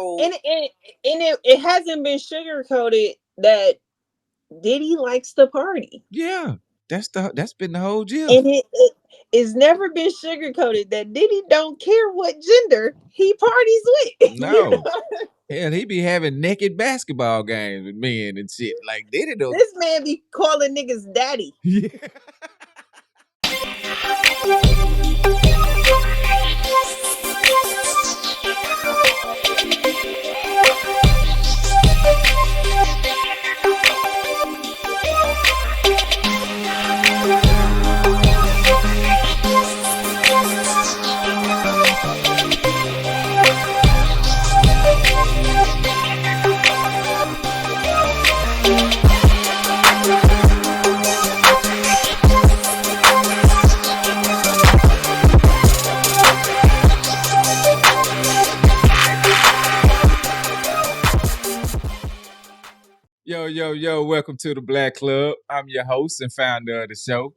And it hasn't been sugarcoated that Diddy likes to party. Yeah, that's been the whole gist. And it's never been sugarcoated that Diddy don't care what gender he parties with. No. Hell, he be having naked basketball games with men and shit. Like Diddy don't. This man be calling niggas daddy. Yeah. Yo, welcome to the Black Club. I'm your host and founder of the show.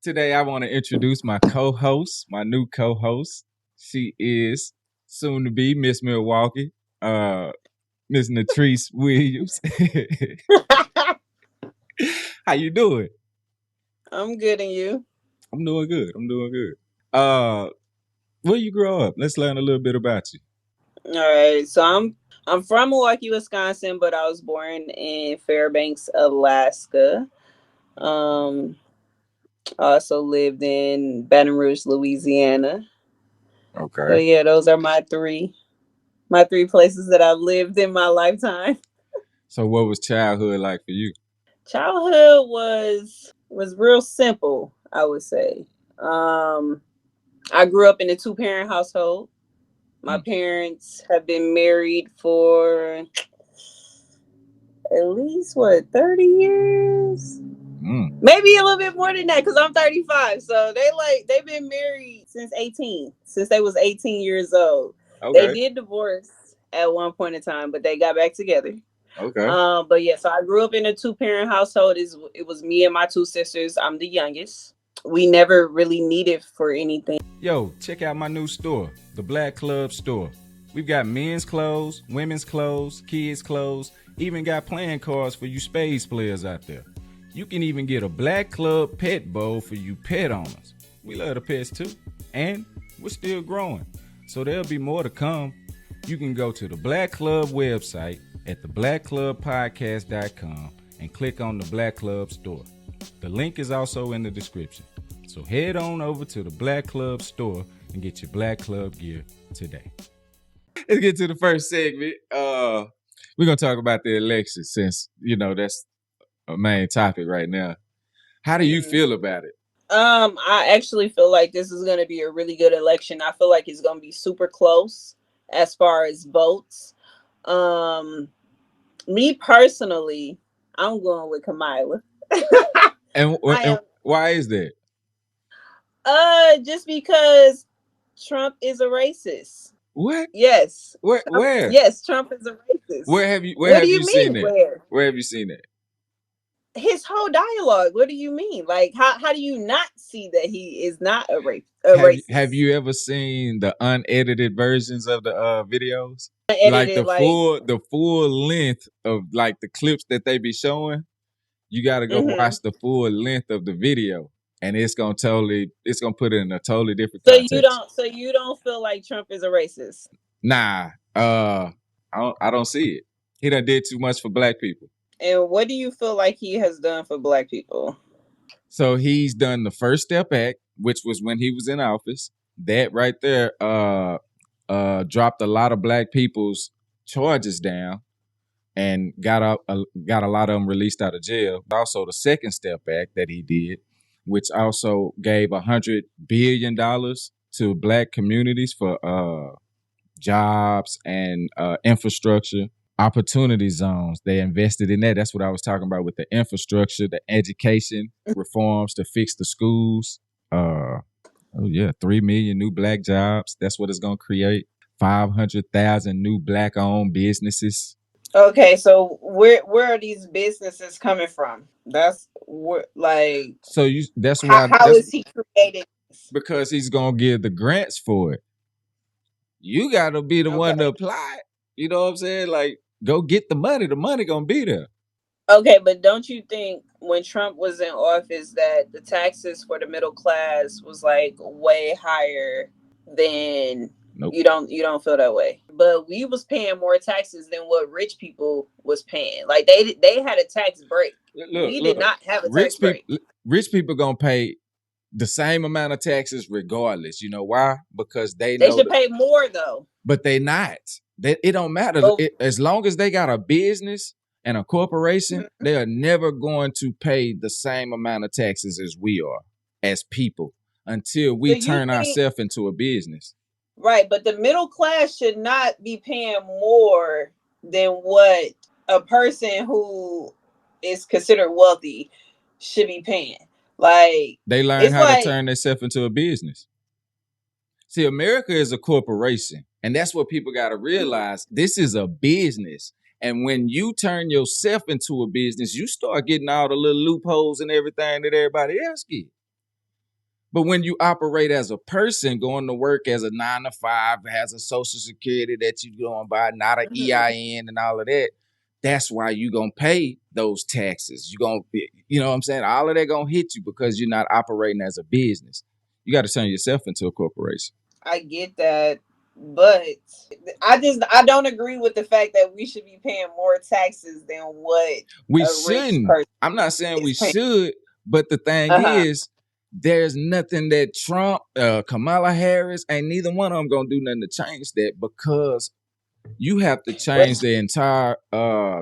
Today, I want to introduce my co-host, my new co-host. She is soon to be Miss Milwaukee, Miss Natrice Williams. How you doing? I'm good, and you? I'm doing good. Where you grow up? Let's learn a little bit about you. All right, so I'm from Milwaukee, Wisconsin, but I was born in Fairbanks, Alaska. I also lived in Baton Rouge, Louisiana. Okay. So yeah, those are my three places that I've lived in my lifetime. So what was childhood like for you? Childhood was real simple, I would say. I grew up in a 2-parent household. My parents have been married for at least 30 years? Maybe a little bit more than that, because I'm 35. So they've been married since they was 18 years old. Okay. They did divorce at one point in time, but they got back together. Okay. But yeah, so I grew up in a 2-parent household. It was me and my 2 sisters. I'm the youngest. We never really needed for anything. Yo, check out my new store, the Black Club Store. We've got men's clothes, women's clothes, kids' clothes, even got playing cards for you spades players out there. You can even get a Black Club pet bowl for you pet owners. We love the pets too, and we're still growing. So there'll be more to come. You can go to the Black Club website at theblackclubpodcast.com and click on the Black Club Store. The link is also in the description. So head on over to the Black Club Store and get your Black Club gear today. Let's get to the first segment. We're going to talk about the election since, that's a main topic right now. How do you feel about it? I actually feel like this is going to be a really good election. I feel like it's going to be super close as far as votes. Me personally, I'm going with Kamala. And why is that? Just because Trump is a racist. What? Yes. Where? Yes, Trump is a racist. Where have you seen that? Where have you seen that? His whole dialogue. What do you mean? Like, how do you not see that he is not a racist? Have you ever seen the unedited versions of the videos? The full length of like the clips that they be showing. You got to go watch the full length of the video, and it's gonna put it in a totally different context. So you don't feel like Trump is a racist? Nah, I don't see it. He done did too much for black people. And what do you feel like he has done for black people? So he's done the First Step Act, which was when he was in office. That right there dropped a lot of black people's charges down and got a lot of them released out of jail. Also, the Second Step Act that he did, which also gave $100 billion to black communities for jobs and infrastructure. Opportunity zones. They invested in that. That's what I was talking about with the infrastructure, the education reforms to fix the schools. 3 million new black jobs. That's what it's going to create. 500,000 new black-owned businesses. Okay, so where are these businesses coming from? That's what, like. So that's why. How is he creating? Because he's going to give the grants for it. You got to be the one to apply it. You know what I'm saying? Like, go get the money. The money gonna be there. Okay, but don't you think when Trump was in office that the taxes for the middle class was like way higher than Nope. You don't feel that way. But we was paying more taxes than what rich people was paying. Like they had a tax break. We did not have a tax break. Rich people gonna pay the same amount of taxes regardless. You know why? Because they should pay more though. But they not. It don't matter. As long as they got a business and a corporation, they are never going to pay the same amount of taxes as we are as people until we turn ourselves into a business. Right, but the middle class should not be paying more than what a person who is considered wealthy should be paying. Like, they learn how to turn themselves into a business. See, America is a corporation, and that's what people got to realize. This is a business. And when you turn yourself into a business, you start getting all the little loopholes and everything that everybody else get. But when you operate as a person, going to work as a 9-to-5, has a social security that you going by, not an EIN and all of that, that's why you going to pay those taxes. You going to, you know what I'm saying? All of that going to hit you because you're not operating as a business. You got to turn yourself into a corporation. I get that, but I don't agree with the fact that we should be paying more taxes than what we shouldn't. I'm not saying we should, but the thing is, there's nothing that Trump, Kamala Harris, ain't neither one of them gonna do nothing to change that, because you have to change the entire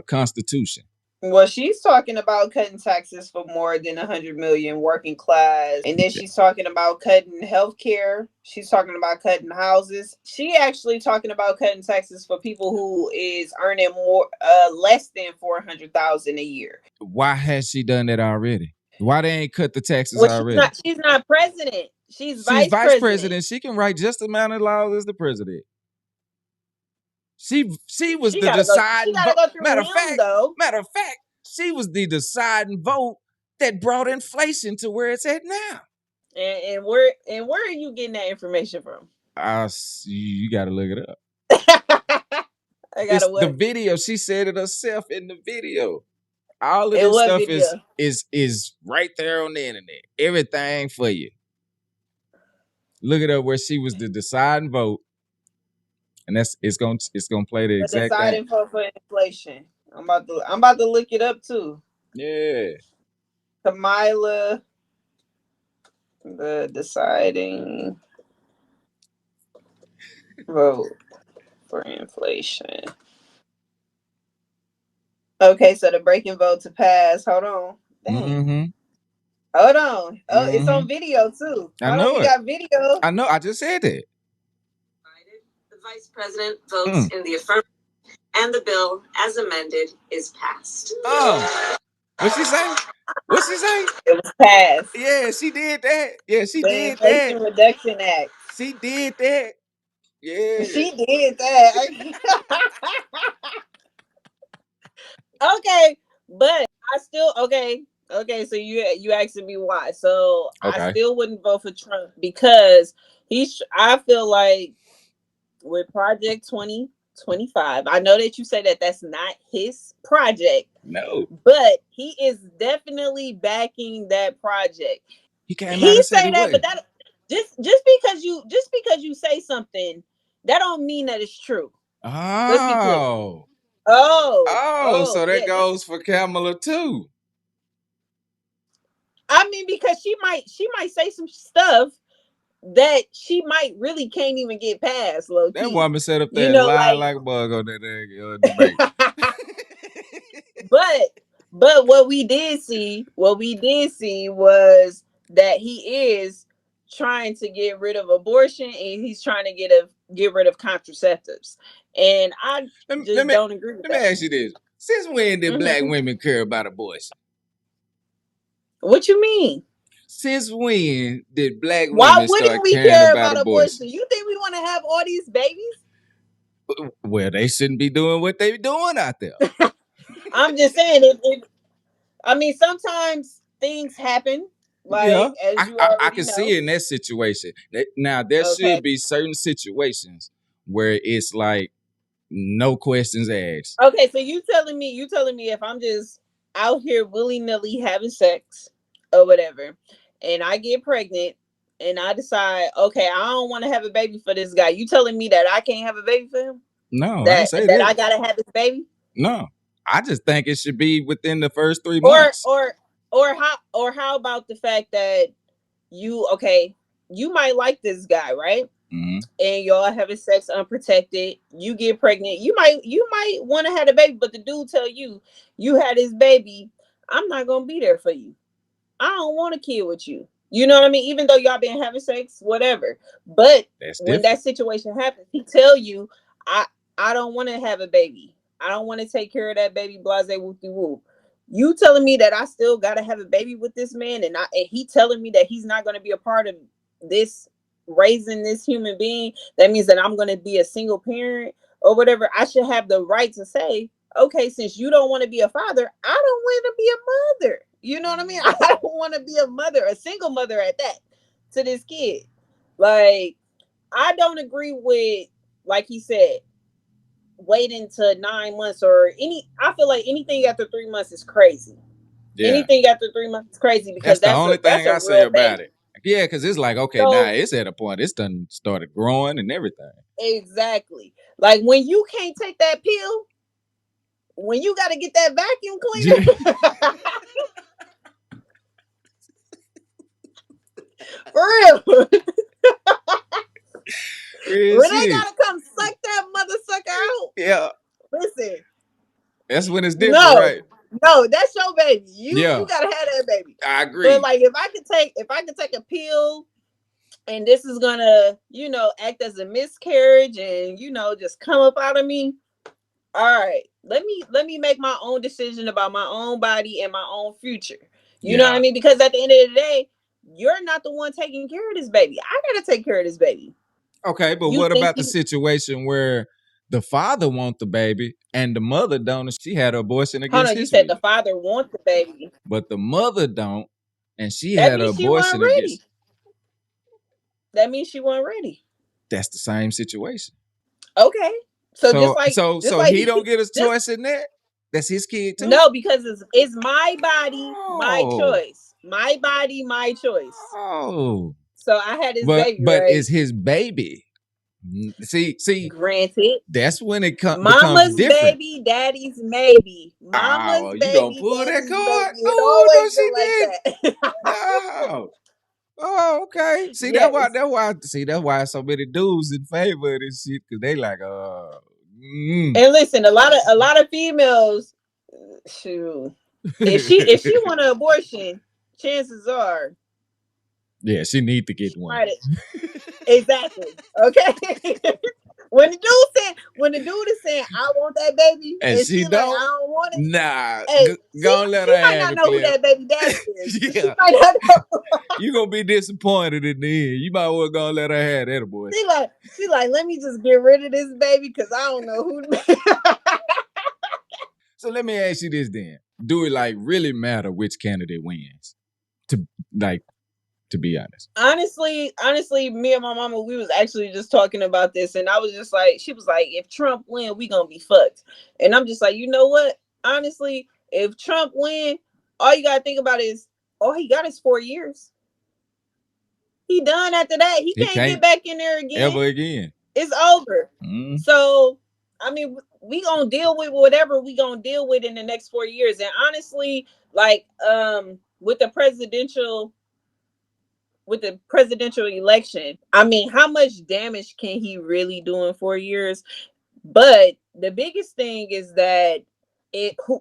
Constitution. Well, she's talking about cutting taxes for more than 100 million working class. And then she's talking about cutting healthcare. She's talking about cutting houses. She actually talking about cutting taxes for people who is earning more, less than 400,000 a year. Why has she done that already? Why they ain't cut the taxes already? She's not president. She's vice president. She can write just the amount of laws as the president. She was the deciding vote. Matter of fact, she was the deciding vote that brought inflation to where it's at now. And where are you getting that information from? You got to look it up. I got the video. She said it herself in the video. All of this stuff is right there on the internet. Everything for you. Look it up where she was the deciding vote. And it's gonna play the exact deciding vote for inflation. I'm about to look it up too. Yeah. Kamala, the deciding vote for inflation. Okay, so the breaking vote to pass. Hold on. Hold on. Oh, it's on video too. I know we got video. I know. I just said it. The vice president votes in the affirmative, and the bill, as amended, is passed. Oh, what'd she say? What'd she say? It was passed. Yeah, she did that. Yeah, she did that. The Inflation Reduction Act. She did that. Yeah. She did that. Okay, but I still okay. So you asking me why? So I still wouldn't vote for Trump because I feel like with Project 2025, I know that you say that that's not his project. No, but he is definitely backing that project. He say that, but that just because you say something, that don't mean that it's true. Oh. So that goes for Kamala too. I mean, because she might say some stuff that she might really can't even get past. Low-key. That woman set up there and lied like a bug on that debate. But what we did see was that he is trying to get rid of abortion and he's trying to get rid of contraceptives. And I don't agree with that. Let me ask you this. Since when did black women care about abortion? What you mean? Since when did black women start caring about abortion? You think we want to have all these babies? Well, they shouldn't be doing what they're doing out there. I'm just saying, I mean, sometimes things happen. Like, as you I can see in that situation. Now, there should be certain situations where it's like no questions asked. Okay, so you telling me if I'm just out here willy-nilly having sex or whatever, and I get pregnant and I decide, okay, I don't want to have a baby for this guy. You telling me that I can't have a baby for him? No, I That ain't say that. I gotta have this baby? No. I just think it should be within the first 3 months. Or how about the fact that you might like this guy, right? Mm-hmm. And y'all having sex unprotected, you get pregnant, you might want to have a baby, but the dude tell you had his baby, I'm not gonna be there for you. I don't want a kid with you. You know what I mean? Even though y'all been having sex, whatever. But when that situation happens, he tell you, I don't want to have a baby. I don't want to take care of that baby, blase whoopty whoop. You telling me that I still gotta have a baby with this man, and he telling me that he's not gonna be a part of this raising this human being, that means that I'm gonna be a single parent or whatever. I should have the right to say, okay, since you don't want to be a father, I don't want to be a mother. You know what I mean? I don't want to be a mother, a single mother at that, to this kid. Like, I don't agree with, like he said, waiting to 9 months or I feel like anything after 3 months is crazy. Yeah. Anything after 3 months is crazy, because that's the only thing I say about it. Yeah, because it's like, okay, now it's at a point, it's done started growing and everything. Exactly. Like, when you can't take that pill, when you got to get that vacuum cleaner. For real. When they gotta come suck that mother sucker out. Yeah. Listen. That's when it's different, right? No, that's your baby. You gotta have that baby. I agree. But like, if I could take a pill and this is gonna, act as a miscarriage and, just come up out of me. All right. Let me make my own decision about my own body and my own future. You know what I mean? Because at the end of the day, you're not the one taking care of this baby. I gotta take care of this baby. Okay, but what about the situation where the father wants the baby and the mother don't, and she had an abortion against his will? You said the father wants the baby, but the mother don't, and she had an abortion against. That means she wasn't ready. That's the same situation. Okay, so he don't get a choice in that. That's his kid too. No, because it's my body, my choice. My body, my choice. Oh. So I had his baby, but right? it's his baby. See. Granted, that's when it Mama's different. Baby, daddy's maybe. Mama's baby, you gonna pull that card? Baby. No, she did. No. Oh, okay. See, yes. That's why so many dudes in favor of this shit, because they like, And listen, a lot of females, shoot, if she want an abortion, chances are, yeah, she need to get one. Exactly. Okay. When the dude is saying, I want that baby, and she don't, like, I don't want it. Nah, hey, go let her have it. She might not know who that baby daddy is. Yeah. She might not know. You gonna be disappointed in the end. You might well go let her have that boy. She like, let me just get rid of this baby because I don't know who. So let me ask you this then: do it like really matter which candidate wins? To be honest. Honestly, me and my mama, we was actually just talking about this, and I was just like, she was like, if Trump win, we gonna be fucked. And I'm just like, you know what? Honestly, if Trump win, all you gotta think about is, all he got is 4 years. He done after that. He can't get back in there again. Ever again. It's over. Mm. So, I mean, we gonna deal with whatever we gonna deal with in the next 4 years. And honestly, like, with the presidential election, I mean, how much damage can he really do in 4 years? But the biggest thing is that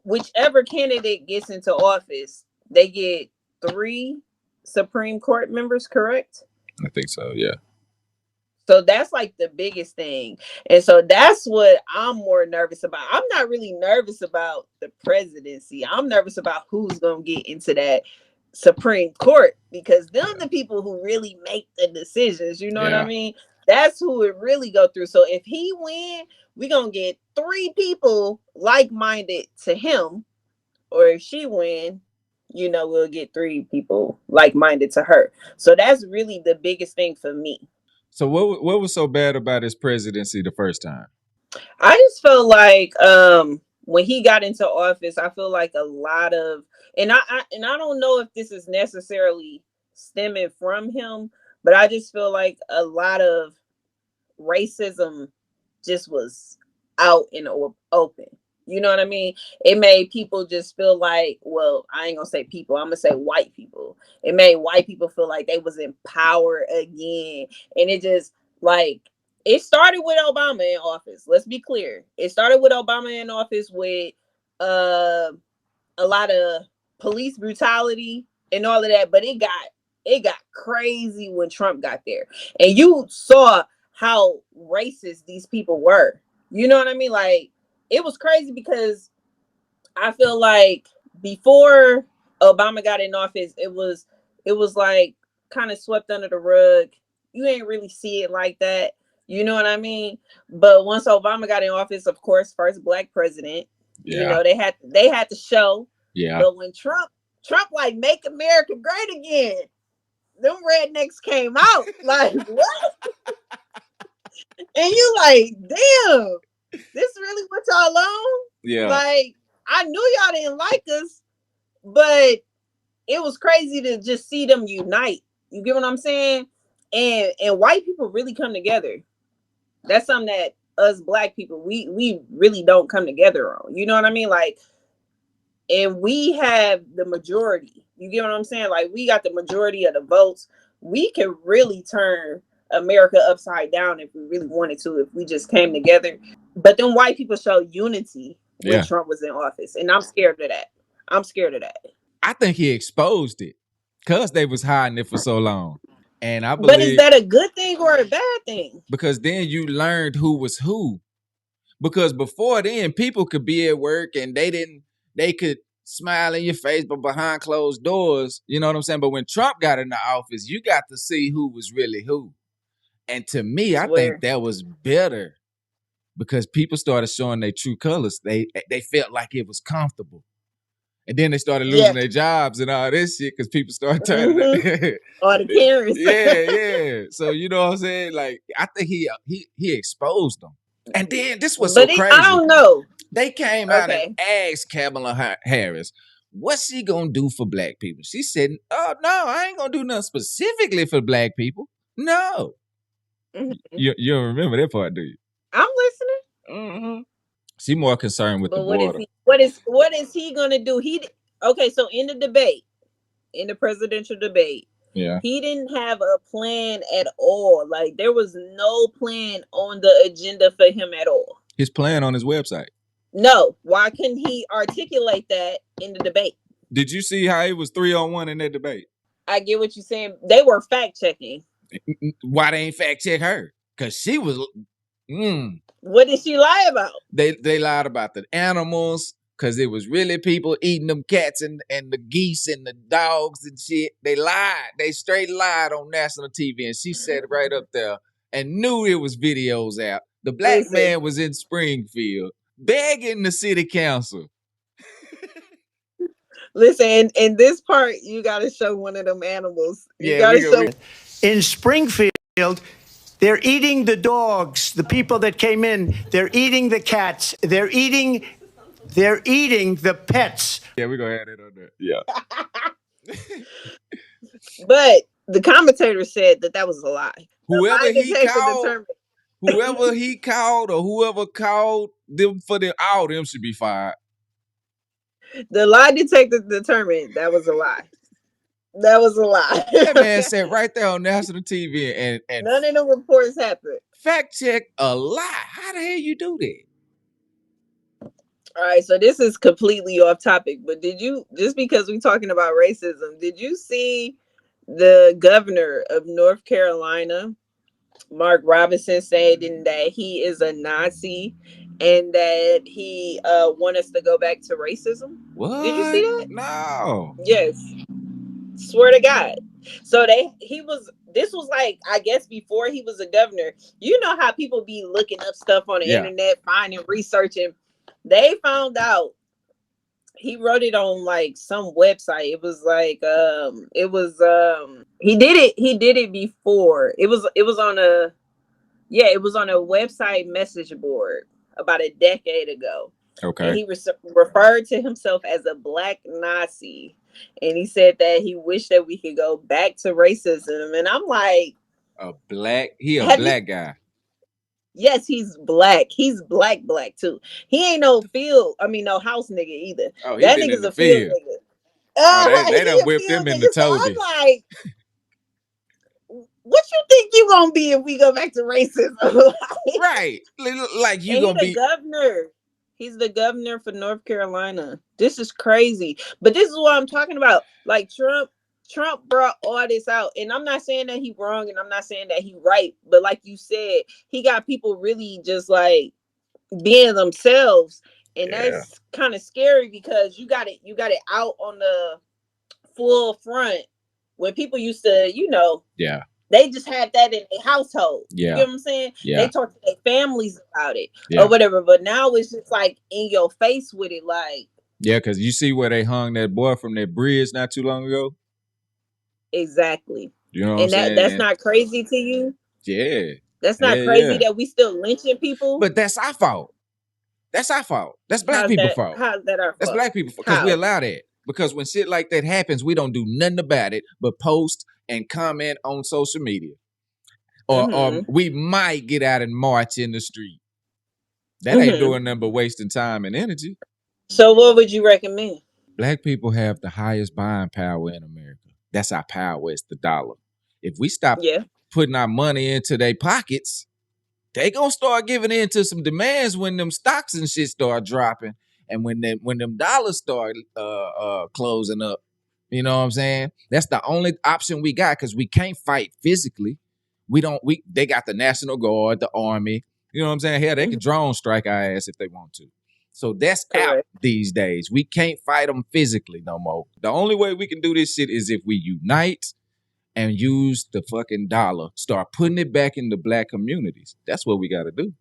whichever candidate gets into office, they get 3 Supreme Court members, correct? I think so, yeah. So that's like the biggest thing. And so that's what I'm more nervous about. I'm not really nervous about the presidency. I'm nervous about who's going to get into that Supreme Court, because them the people who really make the decisions. You know what I mean? That's who it really go through. So if he win, we're going to get 3 people like-minded to him. Or if she win, we'll get 3 people like-minded to her. So that's really the biggest thing for me. So what was so bad about his presidency the first time? I just feel like when he got into office, I feel like a lot of and I don't know if this is necessarily stemming from him, but I just feel like a lot of racism just was out in the open. You know what I mean? It made people just feel like, well, I ain't gonna say people, I'm gonna say white people. It made white people feel like they was in power again. And it just like it started with Obama in office. Let's be clear. It started with Obama in office with uh a lot of police brutality and all of that, but it got crazy when Trump got there. And you saw how racist these people were. You know what I mean? Like it was crazy because I feel like before Obama got in office, it was like kind of swept under the rug. You ain't really see it like that. You know what I mean? But once Obama got in office, of course, first black president, you know, they had to show. Yeah. But when Trump like make America great again, them rednecks came out. Like, what? And you like, damn, this really what y'all on? Yeah. Like, I knew y'all didn't like us, but it was crazy to just see them unite. You get what I'm saying? And white people really come together. That's something that us black people we really don't come together on. You know what I mean? Like, and we have the majority. You get what I'm saying? Like, we got the majority of the votes. We can really turn America upside down if we really wanted to, if we just came together. But then white people show unity when Trump was in office, and I'm scared of that. I'm scared of that. I think he exposed it because they was hiding it for so long. And I believe, but is that a good thing or a bad thing? Because then you learned who was who. Because before then, people could be at work and they could smile in your face, but behind closed doors, you know what I'm saying? But when Trump got in the office, you got to see who was really who. And to me, I think that was better because people started showing their true colors. They felt like it was comfortable. And then they started losing their jobs and all this shit because people started turning all the Karens. Yeah. So you know what I'm saying? Like, I think he exposed them. And then this was so crazy. I don't know. They came out and asked Kamala Harris, what's she gonna do for black people? She said, oh no, I ain't gonna do nothing specifically for black people. No. Mm-hmm. You don't remember that part, do you? I'm listening. Mm-hmm. She more concerned with the border. What is he gonna do? So in the debate, in the presidential debate, he didn't have a plan at all. Like, there was no plan on the agenda for him at all. His plan on his website. No, why couldn't he articulate that in the debate? Did you see how he was 3-on-1 in that debate? I get what you're saying. They were fact checking. Why they ain't fact check her? Because she was. What did she lie about? They lied about the animals. Because it was really people eating them cats and the geese and the dogs and shit. They lied. They straight lied on national TV. And she said right up there and knew it was videos out. The black man was in Springfield begging the city council. Listen, in this part, you got to show one of them animals. You got to show. In Springfield, they're eating the dogs, the people that came in. They're eating the cats. They're eating the pets. Yeah, we're going to add it on there. Yeah. But the commentator said that was a lie. Whoever he called or whoever called them all them should be fired. The lie detector determined that was a lie. That was a lie. That man said right there on national TV and none of the reports happened. Fact check a lie. How the hell you do that? All right, so this is completely off topic, but just because we're talking about racism, did you see the governor of North Carolina, Mark Robinson, saying that he is a Nazi and that he want us to go back to racism? What? Did you see that? No. Yes. Swear to God. So this was like, I guess before he was a governor. You know how people be looking up stuff on the internet, finding, researching. They found out he wrote it on like some website. It was like he did it before. It was on a website message board. about a decade ago. Okay. And he referred to himself as a black Nazi. And he said that he wished that we could go back to racism. And I'm like, he a black guy. Yes, he's black. He's black too. He ain't no house nigga either. Oh, that nigga's a field nigga. Oh, they done whipped him in the Toby. So I'm like, what you think you gonna be if we go back to racism? Right. Like you gonna be governor. He's the governor for North Carolina. This is crazy. But this is what I'm talking about. Like Trump brought all this out. And I'm not saying that he wrong and I'm not saying that he right. But like you said, he got people really just like being themselves. And that's kind of scary because you got it out on the full front when people used to, they just had that in their household. You get what I'm saying? They talk to their families about it or whatever. But now it's just like in your face with it. Like, because you see where they hung that boy from that bridge not too long ago? Exactly. You know what I'm saying? That's not crazy to you? Yeah. That's not crazy that we still lynching people? But that's our fault. That's our fault. That's black people's fault. How's that our fault? That's black people fault. Because we allow that. Because when shit like that happens, we don't do nothing about it but post and comment on social media. Or we might get out and march in the street. That ain't doing nothing but wasting time and energy. So what would you recommend? Black people have the highest buying power in America. That's our power. It's the dollar. If we stop putting our money into their pockets, they gonna start giving in to some demands when them stocks and shit start dropping. And when them dollars start closing up, you know what I'm saying? That's the only option we got because we can't fight physically. They got the National Guard, the Army. You know what I'm saying? Hell, they can drone strike our ass if they want to. So that's out these days. We can't fight them physically no more. The only way we can do this shit is if we unite and use the fucking dollar. Start putting it back in the black communities. That's what we got to do.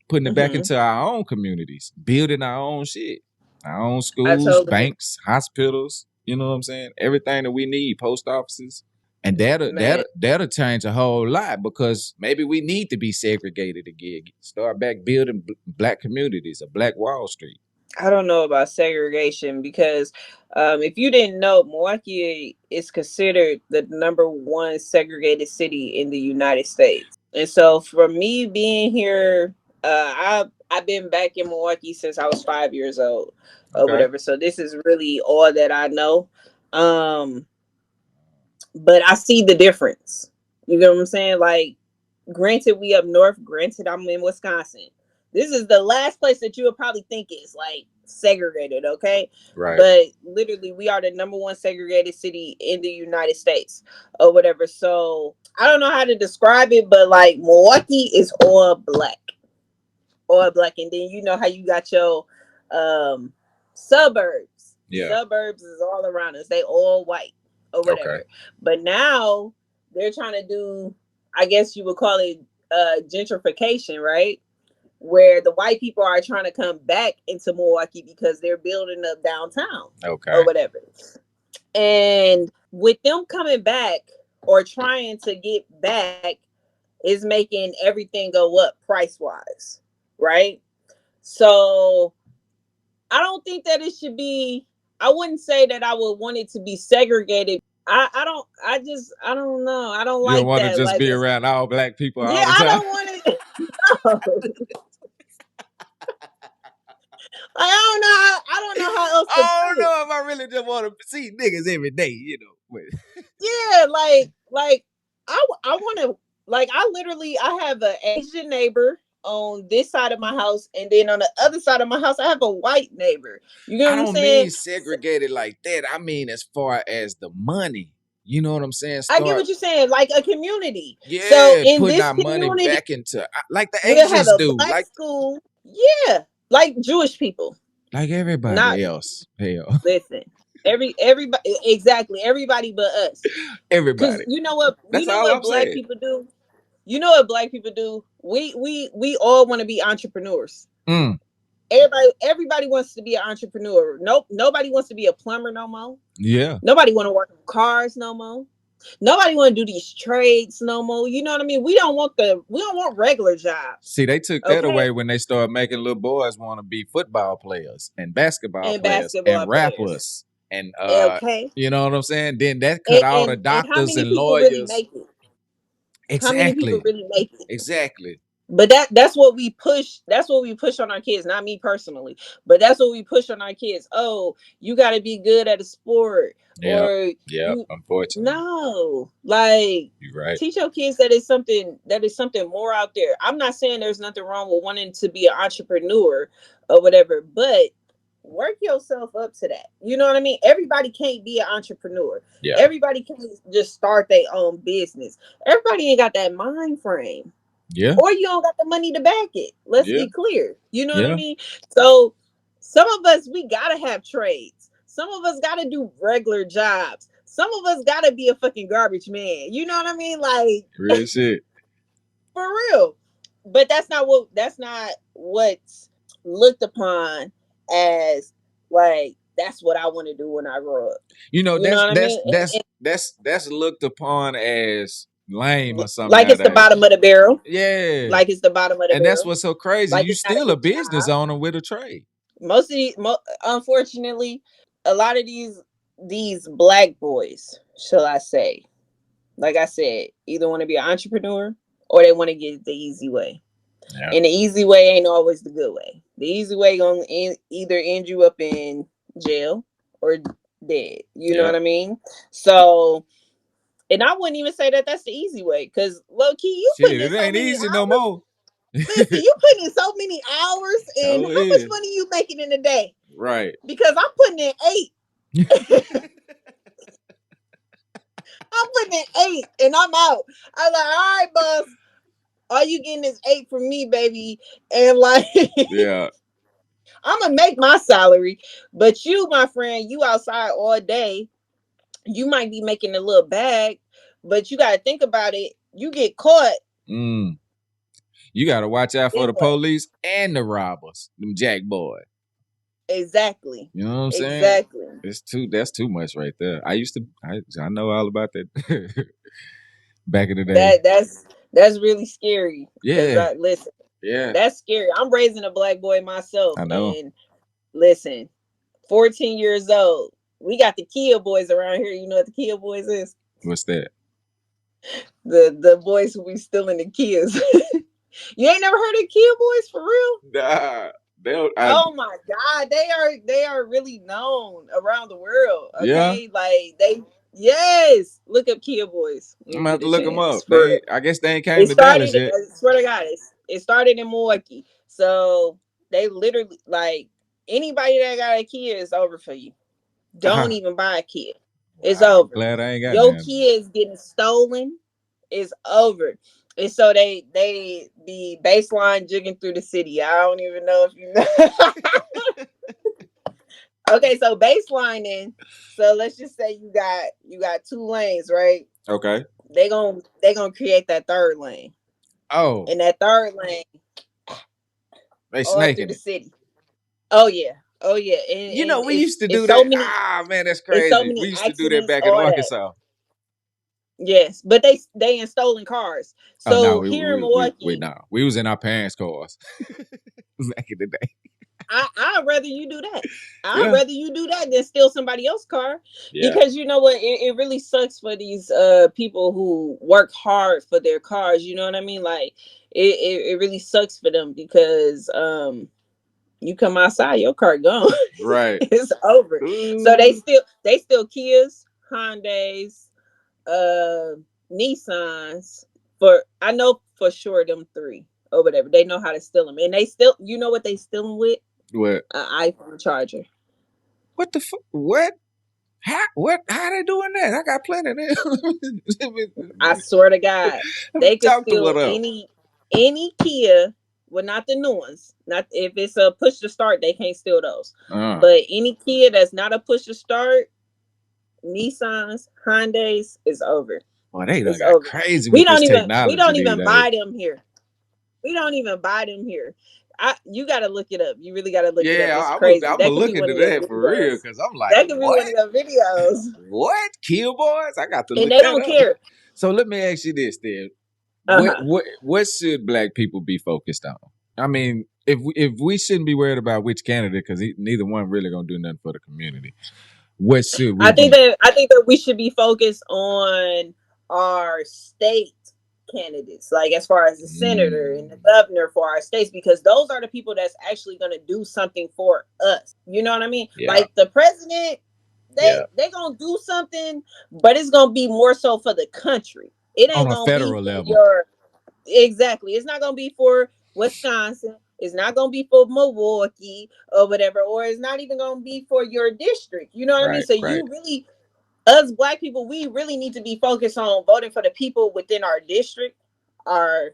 Putting it back into our own communities. Building our own shit. Our own schools, banks, hospitals. You know what I'm saying? Everything that we need. Post offices. And that'll change a whole lot because maybe we need to be segregated again. Start back building black communities, a black Wall Street. I don't know about segregation because if you didn't know, Milwaukee is considered the #1 segregated city in the United States. And so for me being here, I've been back in Milwaukee since I was 5 years old or whatever. So this is really all that I know. But I see the difference. You know what I'm saying? Like, granted, we up north. Granted, I'm in Wisconsin. This is the last place that you would probably think is like segregated, okay? Right. But literally, we are the #1 segregated city in the United States or whatever. So I don't know how to describe it, but like Milwaukee is all black. And then you know how you got your suburbs. Yeah. Suburbs is all around us. They all white or whatever. Okay. But now they're trying to do, I guess you would call it gentrification, right? Where the white people are trying to come back into Milwaukee because they're building up downtown or whatever. And with them coming back or trying to get back is making everything go up price-wise, right? So I don't think that it should be, I wouldn't say that I would want it to be segregated. I don't know. I don't like that. You don't want to just like, be around all black people all the time? I don't want it. No. I don't know how else to I don't know if I really just want to see niggas every day, you know. Yeah, like I want to, like, I have an Asian neighbor on this side of my house, and then on the other side of my house, I have a white neighbor. You know what I'm saying? I don't mean segregated like that. I mean as far as the money. You know what I'm saying? I get what you're saying, like a community. Yeah, so in putting this our money back into, like the Asians have a do, black like school. Yeah, like Jewish people, like everybody else. Hell, listen, everybody, exactly, everybody but us. Everybody. You know what? Black people do. You know what black people do? We all want to be entrepreneurs. Everybody wants to be an entrepreneur. Nobody wants to be a plumber no more. Yeah. Nobody want to work on cars no more. Nobody want to do these trades no more. You know what I mean? We don't want regular jobs. See, they took that away when they started making little boys want to be football players and basketball players and rappers. And you know what I'm saying? Then that cut all the doctors and lawyers. Really make it? Exactly. How many people really make it? Exactly. But that's what we push. That's what we push on our kids. Not me personally, but that's what we push on our kids. Oh, you got to be good at a sport. Yeah. Unfortunately. No, like you're right. Teach your kids that is something more out there. I'm not saying there's nothing wrong with wanting to be an entrepreneur or whatever, but work yourself up to that. You know what I mean? Everybody can't be an entrepreneur. Yeah. Everybody can't just start their own business. Everybody ain't got that mind frame. Yeah. Or you don't got the money to back it. Let's be clear. You know what I mean? So some of us, we gotta have trades. Some of us gotta do regular jobs. Some of us gotta be a fucking garbage man. You know what I mean? Like real shit. For real. But that's not what's looked upon as like that's what I want to do when I grow up. You know that's looked upon as lame or something. Like it's the bottom of the barrel. Yeah. Like it's the bottom of the barrel. And that's what's so crazy. Like you still a business owner with a trade. Most of these, unfortunately, a lot of these black boys, shall I say, like I said, either want to be an entrepreneur or they want to get the easy way. Yeah. And the easy way ain't always the good way. The easy way gonna either end you up in jail or dead. You know what I mean? So, and I wouldn't even say that that's the easy way, because low key, it ain't easy no more. Listen, you putting in so many hours, and how much money you making in a day? Right. Because I'm putting in 8. I'm putting in 8, and I'm out. I'm like, all right, boss. All you getting is 8 from me, baby. And like, yeah, I'm gonna make my salary, but you, my friend, you outside all day. You might be making a little bag, but you gotta think about it. You get caught. You gotta watch out for the police and the robbers, them jack boys. Exactly. You know what I'm saying? Exactly. That's too much right there. I know all about that back in the day. That's really scary. Yeah. Listen. Yeah. That's scary. I'm raising a black boy myself. I know. And listen, 14 years old. We got the Kia boys around here. You know what the Kia boys is? What's that? The boys who be stealing the Kias. You ain't never heard of Kia boys for real? Nah. Oh my God, they are really known around the world. Okay, yeah. Like yes. Look up Kia boys. I'm gonna have to look them up. I guess they ain't came to Dallas yet. I swear to God, it started in Milwaukee. So they literally, like, anybody that got a Kia is over for you. Don't even buy a Kia. It's over. Glad I ain't got your Kia is getting stolen. It's over. And so they be baseline jigging through the city. I don't even know if you know. Okay, so baselining. So let's just say you got 2 lanes, right? Okay. They gonna create that 3rd lane. Oh. And that 3rd lane. They snaking the city. Oh yeah. And, you know, we used to do that. Man, that's crazy. So we used to do that back in Arkansas. Yes, but they in stolen cars. So here in Milwaukee, we was in our parents' cars back in the day. I'd rather you do that. I'd rather you do that than steal somebody else's car. Yeah. Because you know what? It really sucks for these people who work hard for their cars. You know what I mean? Like it really sucks for them because you come outside, your car gone. Right. It's over. Ooh. So they still Kias, Hondas, Nissans, I know for sure them 3 or whatever. They know how to steal them. And they still, you know what they stealing with? What? An iPhone charger. What the fuck? What? How they doing that? I got plenty of them. I swear to God. They can steal any Kia. Well, not the new ones. Not if it's a push to start, they can't steal those. But any Kia that's not a push to start, Nissans, Hondas is over. Well, they got crazy with this technology. We don't even buy them here. We don't even buy them here. You gotta look it up. You really gotta look it up. Yeah, It's I'm crazy. gonna That could look be one into of your that for real videos. because I'm like, That could be what? one of your videos. What? Kill boys? I got to look And they that don't up. care. So let me ask you this then. Uh-huh. What should black people be focused on? I mean, if we shouldn't be worried about which candidate because neither one really gonna do nothing for the community. What should we I think be? that we should be focused on our state candidates, like as far as the senator and the governor for our states, because those are the people that's actually going to do something for us. You know what I mean? Yeah. Like the president, they gonna do something, but it's gonna be more so for the country. It ain't On a gonna be federal for level. exactly. It's not gonna be for Wisconsin. It's not gonna be for Milwaukee or whatever, or it's not even gonna be for your district. You know what I mean? So you really, us black people, we really need to be focused on voting for the people within our district, our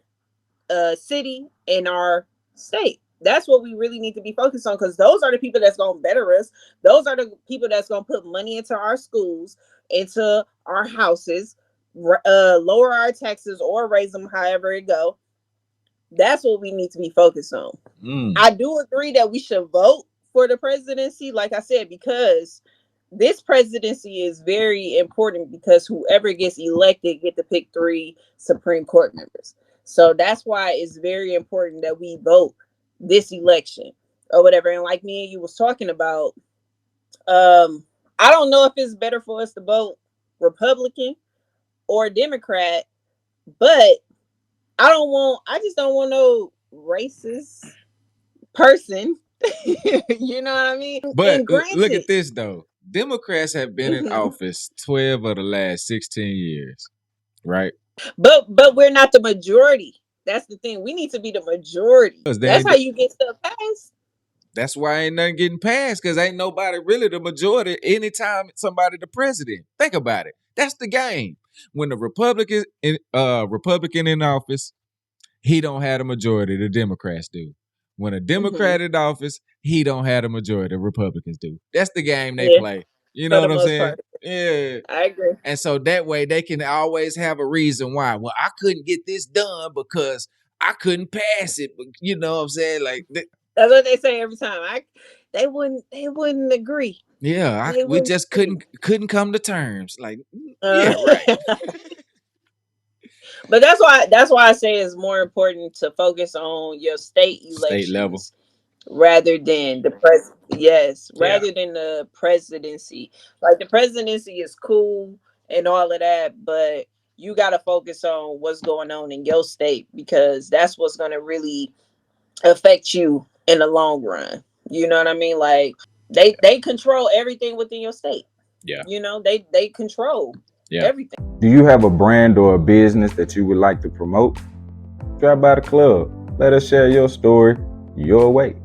city, and our state. That's what we really need to be focused on, because those are the people that's gonna better us. Those are the people that's gonna put money into our schools, into our houses, lower our taxes or raise them, however it go. That's what we need to be focused on. I do agree that we should vote for the presidency, like I said, because this presidency is very important, because whoever gets elected get to pick 3 Supreme Court members. So that's why it's very important that we vote this election or whatever. And like me and you was talking about, I don't know if it's better for us to vote Republican or Democrat, but I just don't want no racist person. You know what I mean? But And granted, look at this though. Democrats have been in office 12 of the last 16 years, right? But we're not the majority. That's the thing. We need to be the majority. That's how you get stuff passed. That's why ain't nothing getting passed, because ain't nobody really the majority anytime somebody the president. Think about it. That's the game. When the Republican in office, he don't have the majority, the Democrats do. When a Democrat in office, he don't have the majority, the Republicans do. That's the game they play. You know what I'm saying? Part. Yeah. I agree. And so that way they can always have a reason why. Well, I couldn't get this done because I couldn't pass it. But you know what I'm saying? Like that's what they say every time. They wouldn't agree. Yeah, we just couldn't come to terms. Like, yeah, right. But that's why I say it's more important to focus on your state elections, state level, rather than the rather than the presidency. Like the presidency is cool and all of that, but you got to focus on what's going on in your state, because that's what's going to really affect you in the long run. You know what I mean? Like they control everything within your state. Yeah. You know, they control everything. Do you have a brand or a business that you would like to promote? Drop by the club. Let us share your story your way.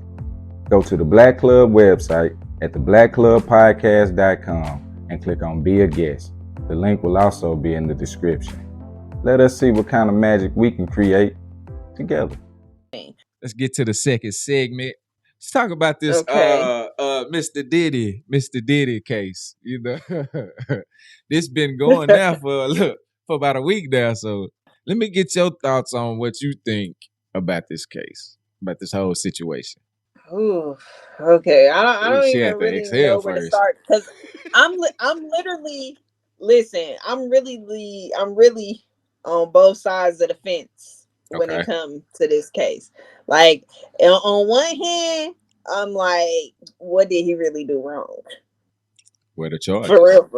Go to the Black Club website at theblackclubpodcast.com and click on Be a Guest. The link will also be in the description. Let us see what kind of magic we can create together. Let's get to the second segment. Let's talk about this Mr. Diddy case. You know, this been going now for about a week now. So let me get your thoughts on what you think about this case, about this whole situation. Ooh, okay. I don't even really know where to start, because I'm literally, listen. I'm really on both sides of the fence when it comes to this case. Like on one hand, I'm like, what did he really do wrong? Where the charges? For real.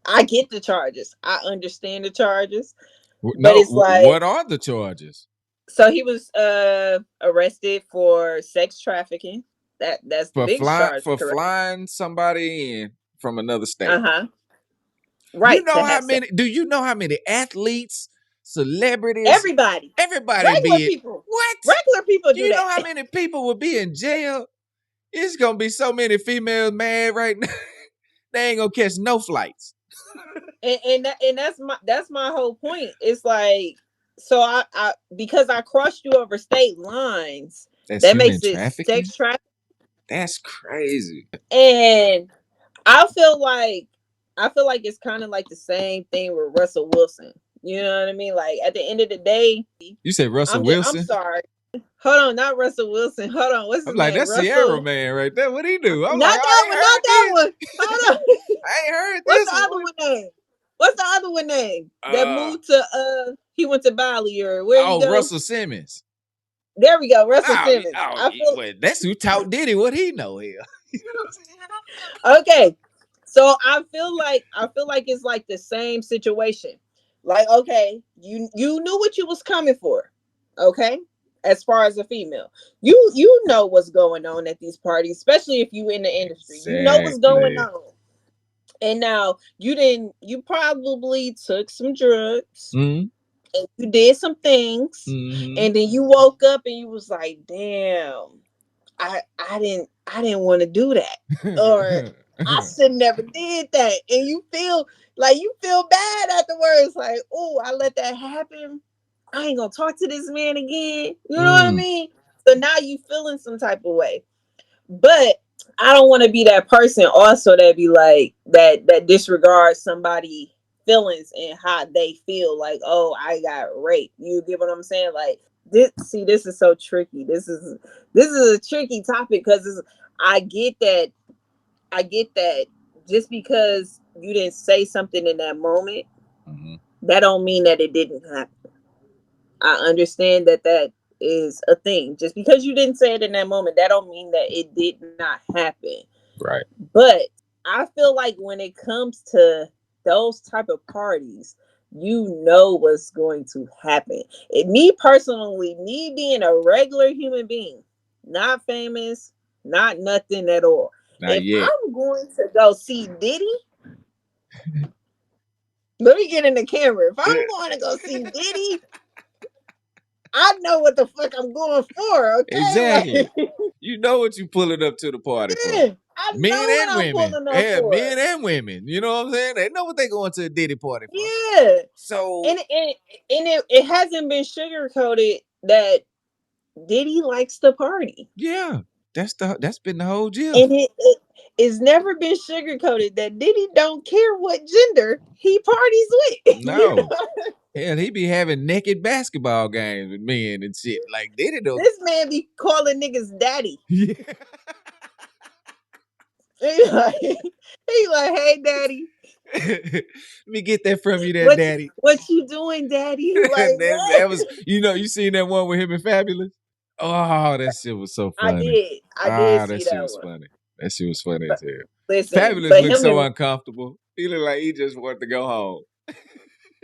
I get the charges. I understand the charges. But it's like, what are the charges? So he was arrested for sex trafficking. That's the big charge. For flying somebody in from another state. Right. You know how many? Do you know how many athletes, celebrities, everybody regular people? What? Regular people do you that. Know how many people would be in jail? It's gonna be so many females mad right now. They ain't gonna catch no flights. and that's my whole point. It's like, so I because I crossed you over state lines, that makes it sex trafficking. That's crazy. And I feel like it's kind of like the same thing with Russell Wilson. You know what I mean? Like at the end of the day, you said Russell Wilson. I'm sorry. Hold on, not Russell Wilson. Hold on, what's his I'm like, name? that's Sierra Man right there. What he do? I'm Not like, that one, not that one. Hold on. I ain't heard What's this the other one. one name? What's the other one name? That moved to he went to Bali or where he go? Russell Simmons. There we go, Russell Simmons. Well, that's who taught Diddy what he know here. Okay. So I feel like it's like the same situation. Like, okay, you knew what you was coming for. Okay? As far as a female. You know what's going on at these parties, especially if you in the industry. Exactly. You know what's going on. And now you probably took some drugs. Mm-hmm. And you did some things. Mm-hmm. And then you woke up and you was like, damn, I didn't want to do that. Or I should never did that. And you feel bad afterwards. Like, oh, I let that happen. I ain't gonna talk to this man again. You know what I mean? So now you feeling some type of way. But I don't want to be that person also that be like that disregards somebody feelings and how they feel. Like, oh, I got raped. You get what I'm saying? Like, this is so tricky. This is a tricky topic because I get that just because you didn't say something in that moment, that don't mean that it didn't happen. I understand that is a thing. Just because you didn't say it in that moment, that don't mean that it did not happen. Right. But I feel like when it comes to those type of parties, you know what's going to happen. Me personally, me being a regular human being, not famous, not nothing at all. Not if yet. I'm going to go see Diddy, let me get in the camera. If I'm going to go see Diddy, I know what the fuck I'm going for, okay? Exactly. Like, you know what you pulling up to the party for. Men and women. Yeah, men and women. You know what I'm saying? They know what they going to a Diddy party for. Yeah. So and it hasn't been sugarcoated that Diddy likes to party. Yeah. That's been the whole deal. And it's never been sugarcoated that Diddy don't care what gender he parties with. No. You know? Hell, he be having naked basketball games with men and shit. Like, Diddy don't. This man be calling niggas daddy. Yeah. He like, hey, daddy. Let me get that from you, daddy. What you doing, daddy? Like, that was, you seen that one with him and Fabulous? Oh, that shit was so funny. I did see that shit was funny. That shit was funny as hell. Listen, Fabulous looked so uncomfortable. He looked like he just wanted to go home.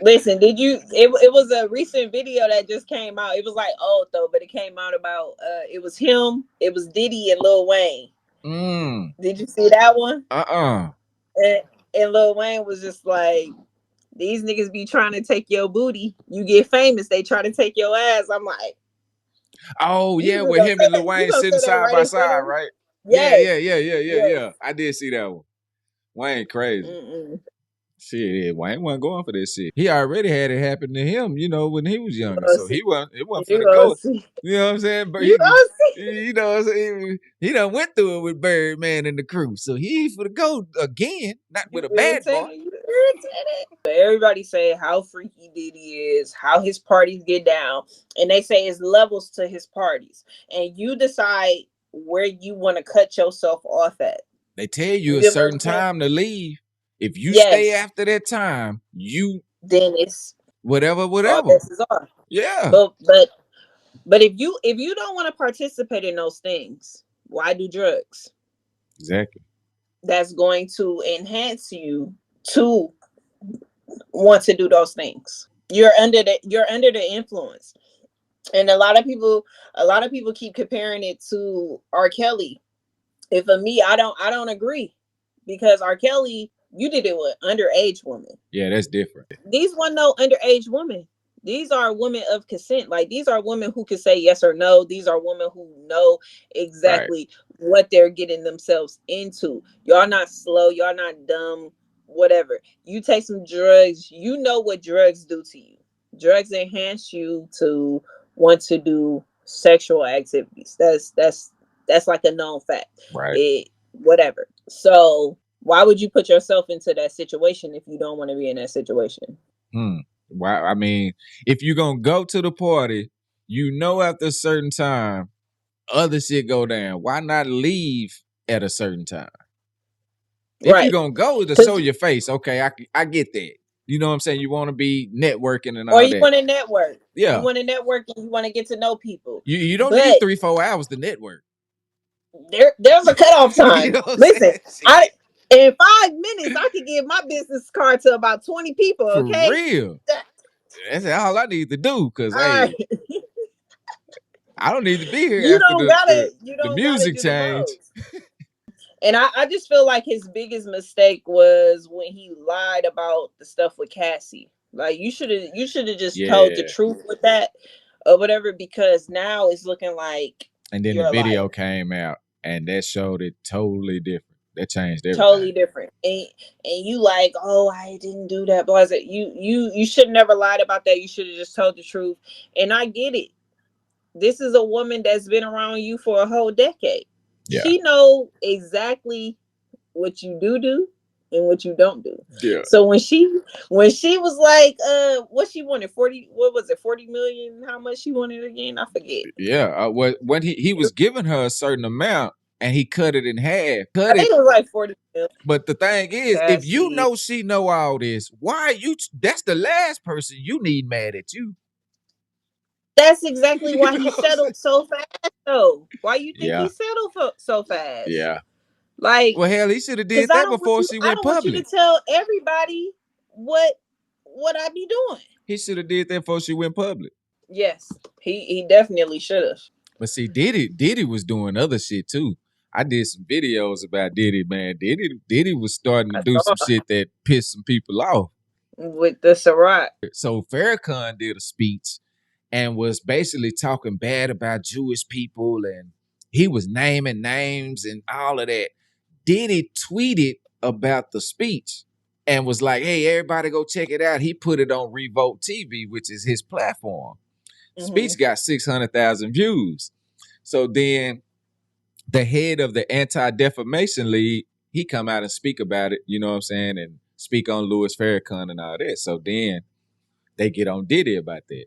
Listen, did you? It was a recent video that just came out. It was like old though, but it came out about it was him, it was Diddy and Lil Wayne. Did you see that one? And Lil Wayne was just like, these niggas be trying to take your booty. You get famous, they try to take your ass. I'm like, oh yeah, with him and Lil Wayne sitting side by side, right? Yes. Yeah. I did see that one. Wayne crazy. Shit, Wayne wasn't going for this shit. He already had it happen to him, when he was younger. So it wasn't for the go. You know what I'm saying? But he done went through it with Birdman and the crew. So he for the go again, not with a bad boy. Everybody say how freaky Diddy is, how his parties get down. And they say it's levels to his parties. And you decide where you want to cut yourself off at. They tell you a certain time to leave. If you stay after that time, then it's whatever. Yeah. But if you don't want to participate in those things, why do drugs? Exactly. That's going to enhance you to want to do those things. You're under the influence. And a lot of people keep comparing it to R. Kelly. And for me, I don't agree. Because R. Kelly, you did it with underage women. Yeah, that's different. These weren't no underage women. These are women of consent. Like, these are women who can say yes or no. These are women who know exactly what they're getting themselves into. Y'all not slow. Y'all not dumb. Whatever. You take some drugs. You know what drugs do to you. Drugs enhance you to want to do sexual activities. That's like a known fact. Right. Whatever. So why would you put yourself into that situation if you don't want to be in that situation? Why? I mean, if you're gonna go to the party, you know after a certain time, other shit go down. Why not leave at a certain time? If you're gonna go to show your face, okay, I get that. You know what I'm saying? You want to be networking and all that. Or you want to network. Yeah. You want to network and you want to get to know people. You don't need 3-4 hours to network. There's a cutoff time. You know listen, in 5 minutes I can give my business card to about 20 people. Okay, for real. That's all I need to do. Cause hey, I don't need to be here. You after the music change. And I just feel like his biggest mistake was when he lied about the stuff with Cassie. Like you should have just told the truth with that or whatever, because now it's looking like. And then the video came out and that showed it totally different. That changed everything. Totally different. And you like, oh, I didn't do that. But you should never lied about that. You should have just told the truth. And I get it. This is a woman that's been around you for a whole decade. Yeah. She know exactly what you do and what you don't do. Yeah. So when she was like, what she wanted, 40, what was it, 40 million? How much she wanted again? I forget. Yeah. When he was giving her a certain amount and he cut it in half. I think it was like 40 million. But the thing is, if you know she know all this, why are you? That's the last person you need mad at you. That's exactly why he settled so fast, though. Why you think he settled so fast? Yeah. Like, well, hell, he should have did that before she went public. I don't want you to tell everybody what I be doing. He should have did that before she went public. Yes, he definitely should have. But see, Diddy was doing other shit too. I did some videos about Diddy, man. Diddy was starting to do some shit that pissed some people off. With the Ciroc. So Farrakhan did a speech and was basically talking bad about Jewish people, and he was naming names and all of that. Diddy tweeted about the speech and was like, hey, everybody go check it out. He put it on Revolt TV, which is his platform. Mm-hmm. Speech got 600,000 views. So then the head of the Anti-Defamation League, he come out and speak about it, you know what I'm saying, and speak on Louis Farrakhan and all that. So then they get on Diddy about that.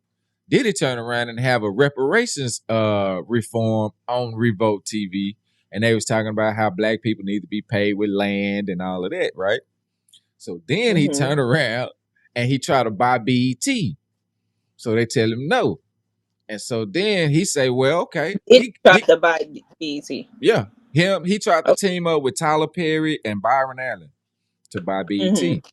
Diddy turn around and have a reparations reform on Revolt TV, and they was talking about how black people need to be paid with land and all of that, right? So then he turned around and he tried to buy BET. So they tell him no. And so then he say, well, okay. He tried to buy BET. Yeah. He tried to team up with Tyler Perry and Byron Allen to buy BET. Mm-hmm.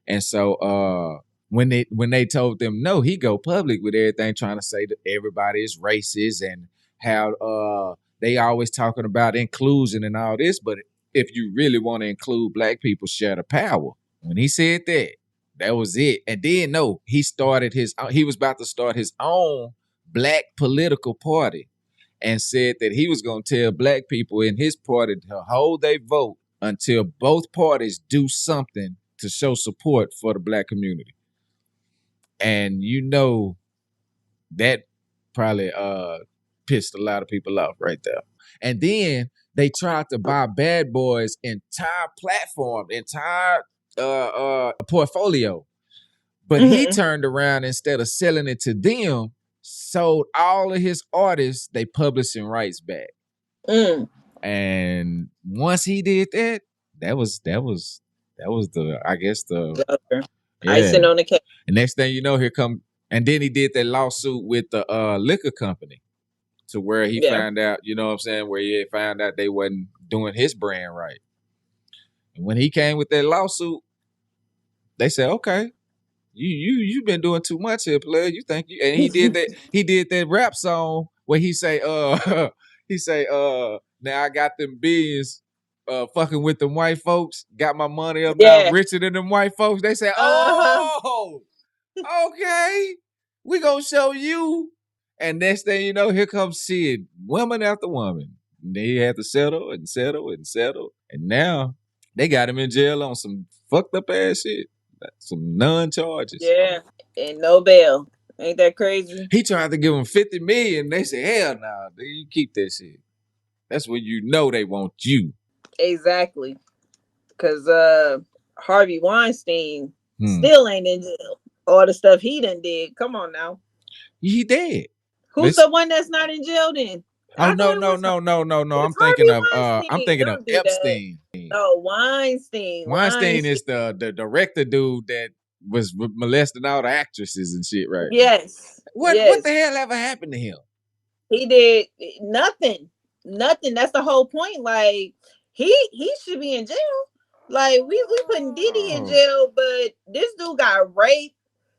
And so when they told them no, he go public with everything, trying to say that everybody is racist and how they always talking about inclusion and all this. But if you really want to include black people, share the power. When he said that, that was it. And then no, he was about to start his own black political party and said that he was going to tell black people in his party to hold their vote until both parties do something to show support for the black community. And you know, that probably pissed a lot of people off right there. And then they tried to buy Bad Boy's entire platform, entire portfolio. But he turned around, instead of selling it to them, sold all of his artists they publishing rights back. And once he did that, that was the, I guess, the icing on the cake. And next thing you know, here come, and then he did that lawsuit with the liquor company, to where he found out, you know what I'm saying, where he found out they wasn't doing his brand right. And when he came with that lawsuit, they said, okay, you've been doing too much here, player. You think you, and he did that rap song where he say, now I got them billions fucking with them white folks, got my money up now, richer than them white folks. They say, oh, okay, we gonna show you. And next thing you know, here comes Sid, woman after woman. And they had to settle. And now they got him in jail on some fucked up ass shit. Some non-charges. Yeah, and no bail. Ain't that crazy? He tried to give him 50 million. They said, hell no, you keep that shit. That's when you know they want you. Exactly. Because Harvey Weinstein still ain't in jail. All the stuff he done did. Come on now. He dead. Who's the one that's not in jail then? Oh no. I'm thinking of Epstein. No, Weinstein. Weinstein is the director dude that was molesting all the actresses and shit, right? Yes. What the hell ever happened to him? He did nothing. Nothing. That's the whole point. Like he should be in jail. Like we putting Diddy in jail, but this dude got raped,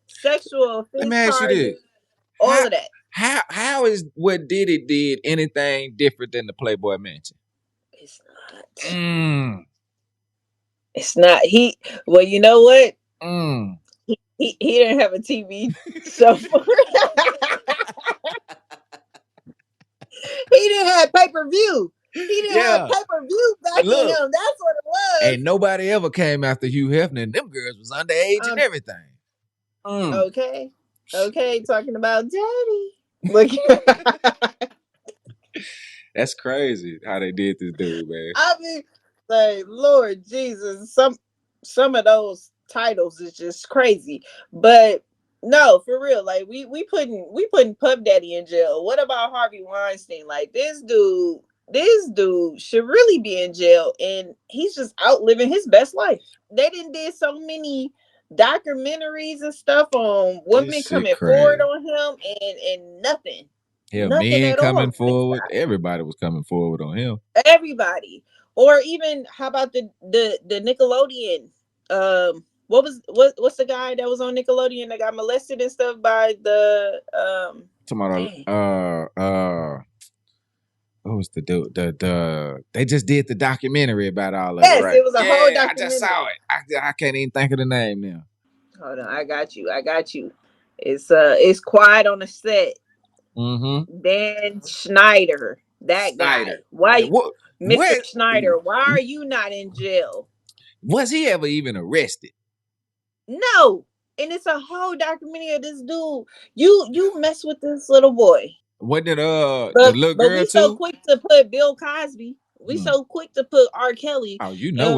sexual offense. Let me ask you this. All of that. How is what Diddy did anything different than the Playboy Mansion? It's not. It's not. Well, you know what? He didn't have a TV show for He didn't have pay-per-view. He didn't have pay-per-view back in him. That's what it was. Ain't nobody ever came after Hugh Hefner, and them girls was underage and everything. Okay, talking about Daddy. Look. That's crazy how they did this dude, man. I mean, like, Lord Jesus, some of those titles is just crazy. But no, for real, like we putting Puff Daddy in jail. What about Harvey Weinstein? Like this dude should really be in jail, and he's just out living his best life. They did so many documentaries and stuff on women coming forward on him, and nothing. Yeah, men coming forward. Everybody was coming forward on him. Everybody, or even how about the Nickelodeon? What's the guy that was on Nickelodeon that got molested and stuff by the what was the dude? They just did the documentary about all of it. Yes, right? It was a whole documentary. I just saw it. I can't even think of the name now. Hold on, I got you. It's Quiet on the Set. Dan Schneider, that guy. Why, Mr. Schneider? Why are you not in jail? Was he ever even arrested? No, and it's a whole documentary of this dude. You mess with this little boy. What did the little girl we so quick to put Bill Cosby. We so quick to put R. Kelly. Oh, you know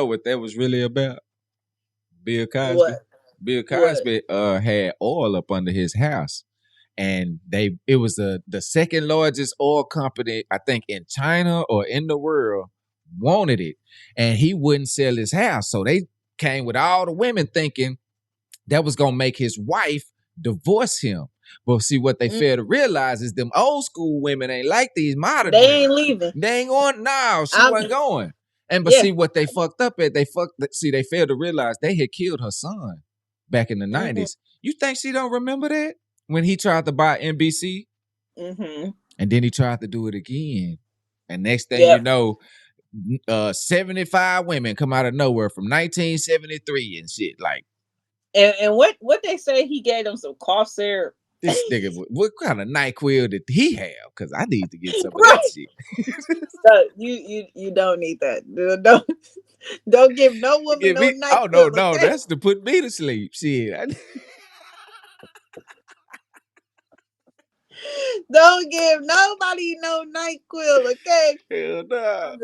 what that was really about? Bill Cosby. What? Bill Cosby had oil up under his house. And it was the second largest oil company, I think, in China or in the world, wanted it. And he wouldn't sell his house. So they came with all the women thinking that was going to make his wife divorce him. But see, what they fail to realize is them old school women ain't like these modern women. Ain't leaving. They ain't going. No, she wasn't going. And see what they fucked up at. They failed to realize they had killed her son back in the 90s. You think she don't remember that? When he tried to buy NBC, and then he tried to do it again. And next thing you know, 75 women come out of nowhere from 1973 and shit. Like, and what they say, he gave them some cough syrup. This nigga, what kind of NyQuil did he have? Because I need to get some of that shit. So you don't need that. Don't give no woman no NyQuil. Oh no, okay? That's to put me to sleep. Shit. Don't give nobody no NyQuil, okay? Hell no.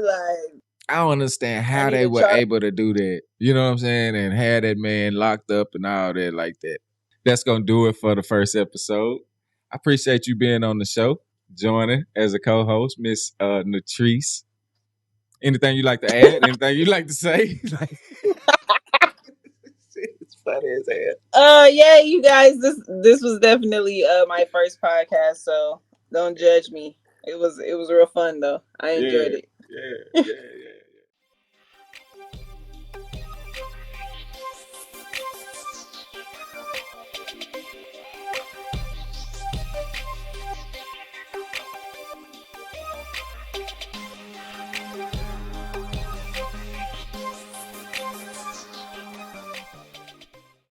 I don't understand how they were able to do that. You know what I'm saying? And had that man locked up and all that like that. That's going to do it for the first episode. I appreciate you being on the show, joining as a co-host, Miss Natrice. Anything you like to add? Anything you like to say? It's funny as hell. Yeah, you guys, this was definitely my first podcast, so don't judge me. It was real fun though. I enjoyed it. Yeah.